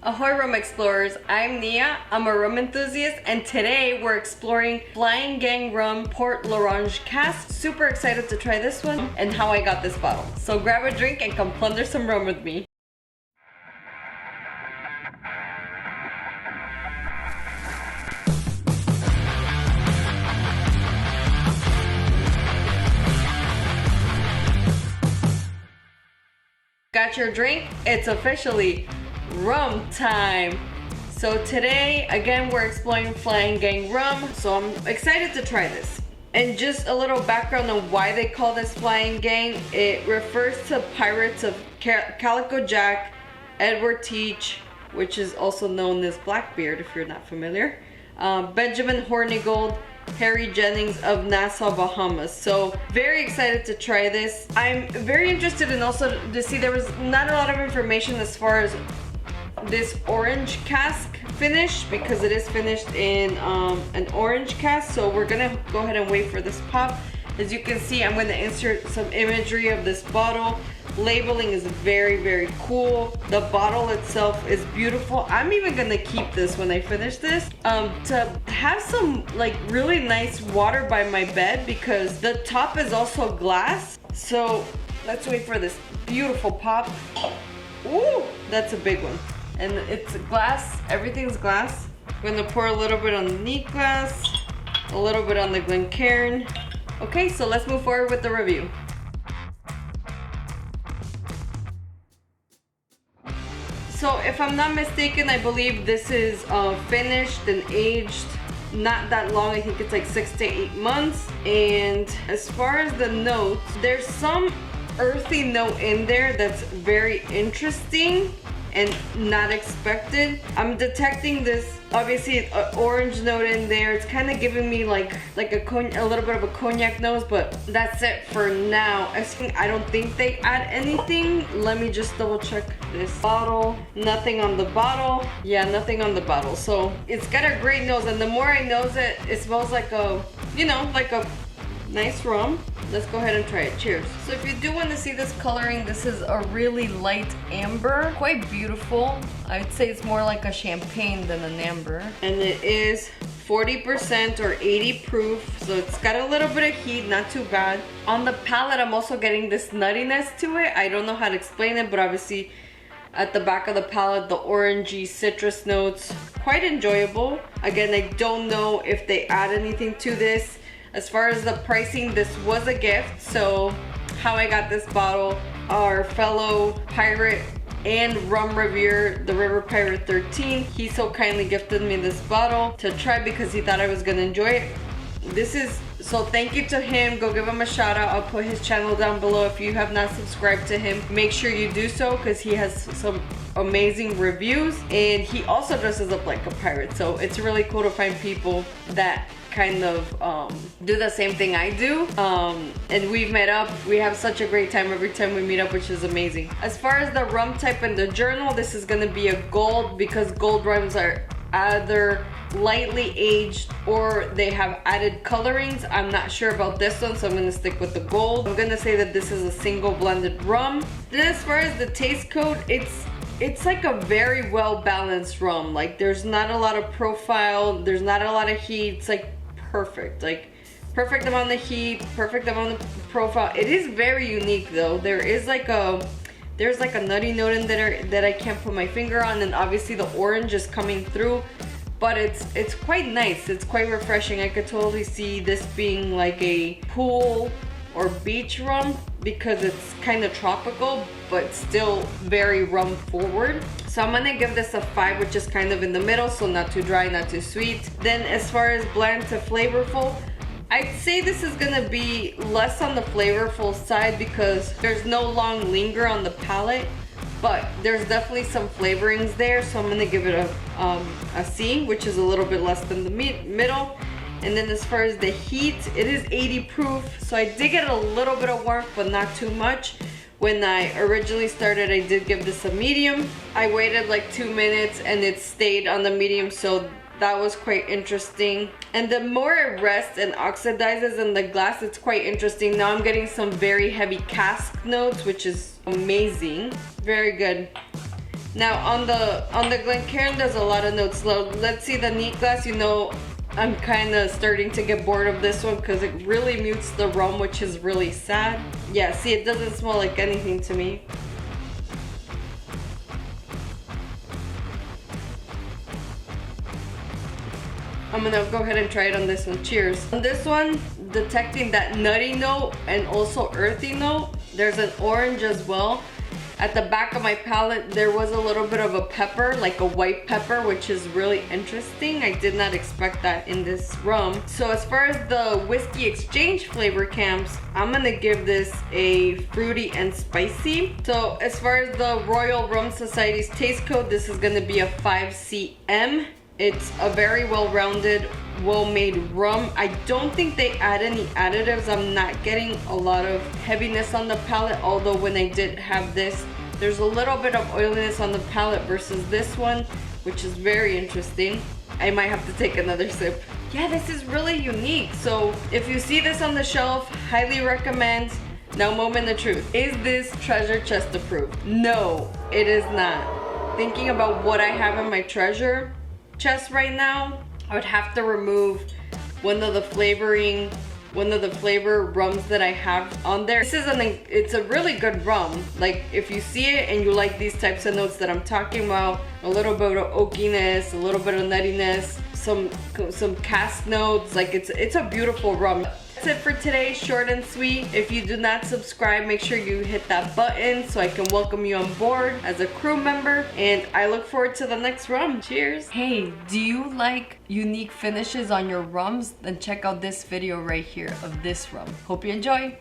Ahoy rum explorers, I'm Nia, I'm a rum enthusiast, and today we're exploring Flying Gang Rum Port L'Orange Cask. Super excited to try this one and how I got this bottle. So grab a drink and come plunder some rum with me. Got your drink? It's officially rum time. So today, again, we're exploring Flying Gang Rum. So I'm excited to try this. And just a little background on why they call this Flying Gang. It refers to pirates of Calico Jack, Edward Teach, which is also known as Blackbeard if you're not familiar, Benjamin Hornigold, Harry Jennings of Nassau, Bahamas. So very excited to try this. I'm very interested in also to see, there was not a lot of information as far as this orange cask finish, because it is finished in an orange cask. So we're gonna go ahead and wait for this pop. As you can see, I'm going to insert some imagery of this bottle. Labeling is very, very cool. The bottle itself is beautiful. I'm even gonna keep this when I finish this to have some like really nice water by my bed, because the top is also glass. So let's wait for this beautiful pop. Ooh, that's a big one. And it's glass, everything's glass. I'm gonna pour a little bit on the neat glass, a little bit on the Glencairn. Okay, so let's move forward with the review. So if I'm not mistaken, I believe this is finished and aged not that long. I think it's like 6 to 8 months. And as far as the notes, there's some earthy note in there that's very interesting and not expected. I'm detecting this, obviously, an orange note in there. It's kind of giving me like a little bit of a cognac nose, but that's it for now. I don't think they add anything. Let me just double check this bottle. Nothing on the bottle. Yeah, nothing on the bottle. So it's got a great nose, and the more I nose it, it smells like a, you know, like a nice rum. Let's go ahead and try it. Cheers. So if you do want to see this coloring, this is a really light amber, quite beautiful. I'd say it's more like a champagne than an amber, and it is 40% or 80 proof, so it's got a little bit of heat, not too bad. On the palate, I'm also getting this nuttiness to it. I don't know how to explain it, but obviously at the back of the palate, the orangey citrus notes, quite enjoyable. Again, I don't know if they add anything to this. As far as the pricing, this was a gift. So how I got this bottle, our fellow pirate and rum reviewer, the River Pirate 13, he so kindly gifted me this bottle to try because he thought I was gonna enjoy it. So thank you to him. Go give him a shout out. I'll put his channel down below. If you have not subscribed to him, make sure you do so, because he has some amazing reviews, and he also dresses up like a pirate. So it's really cool to find people that kind of do the same thing I do, and we've met up. We have such a great time every time we meet up, which is amazing. As far as the rum type in the journal, this is gonna be a gold, because gold rums are either lightly aged or they have added colorings. I'm not sure about this one, so I'm gonna stick with the gold. I'm gonna say that this is a single blended rum. Then as far as the taste code, it's like a very well balanced rum. Like there's not a lot of profile, there's not a lot of heat. It's like perfect, like perfect amount of heat, perfect amount of profile. It is very unique though. There's like a nutty note in there that I can't put my finger on, and obviously the orange is coming through, but it's quite nice. It's quite refreshing. I could totally see this being like a pool or beach rum, because it's kind of tropical but still very rum forward. So I'm gonna give this a 5, which is kind of in the middle, so not too dry, not too sweet. Then as far as bland to flavorful, I'd say this is gonna be less on the flavorful side, because there's no long linger on the palate, but there's definitely some flavorings there. So I'm gonna give it a C, which is a little bit less than the middle. And then as far as the heat, it is 80 proof, so I did get a little bit of warmth, but not too much. When I originally started, I did give this a medium. I waited like 2 minutes and it stayed on the medium, so that was quite interesting. And the more it rests and oxidizes in the glass, it's quite interesting. Now I'm getting some very heavy cask notes, which is amazing. Very good. Now on the Glencairn, there's a lot of notes. So let's see the neat glass. You know, I'm kind of starting to get bored of this one because it really mutes the rum, which is really sad. Yeah, see, it doesn't smell like anything to me. I'm gonna go ahead and try it on this one. Cheers. On this one, detecting that nutty note and also earthy note. There's an orange as well. At the back of my palate, there was a little bit of a pepper, like a white pepper, which is really interesting. I did not expect that in this rum. So as far as the whiskey exchange flavor camps, I'm gonna give this a fruity and spicy. So as far as the Royal Rum Society's taste code, this is gonna be a 5CM. It's a very well-rounded, well-made rum. I don't think they add any additives. I'm not getting a lot of heaviness on the palate, although when I did have this, there's a little bit of oiliness on the palate versus this one, which is very interesting. I might have to take another sip. Yeah, this is really unique. So if you see this on the shelf, highly recommend. Now, moment of truth. Is this treasure chest approved? No, it is not. Thinking about what I have in my treasure chest right now, I would have to remove one of the flavor rums that I have on there. It's a really good rum. Like, if you see it and you like these types of notes that I'm talking about, a little bit of oakiness, a little bit of nuttiness, some cask notes, like it's a beautiful rum. That's it for today, short and sweet. If you do not subscribe, make sure you hit that button so I can welcome you on board as a crew member, and I look forward to the next rum. Cheers. Hey, do you like unique finishes on your rums? Then check out this video right here of this rum. Hope you enjoy.